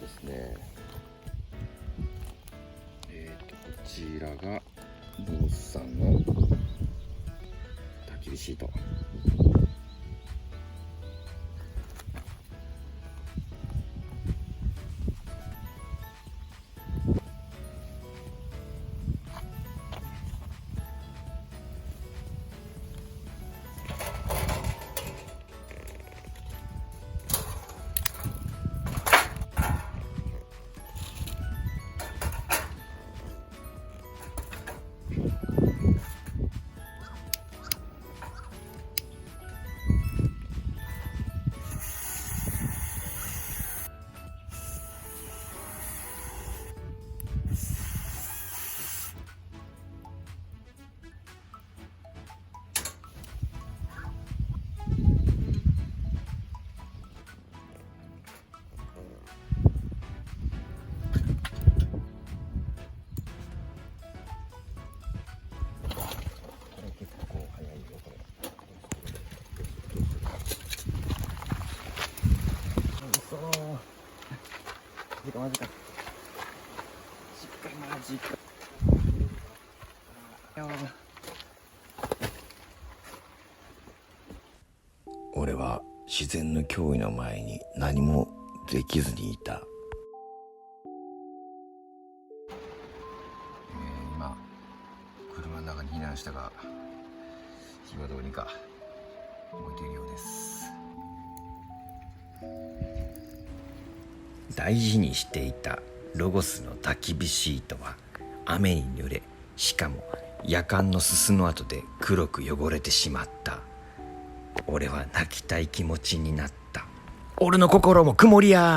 ですね、こちらがロゴスさんの焚き火シート。マジか。マジか。俺は自然の脅威の前に何もできずにいた。今車の中に避難したが、火はどうにか燃えているようです。大事にしていたロゴスの焚き火シートは雨に濡れ、しかも夜間のすすの跡で黒く汚れてしまった。俺は泣きたい気持ちになった。俺の心も曇りや。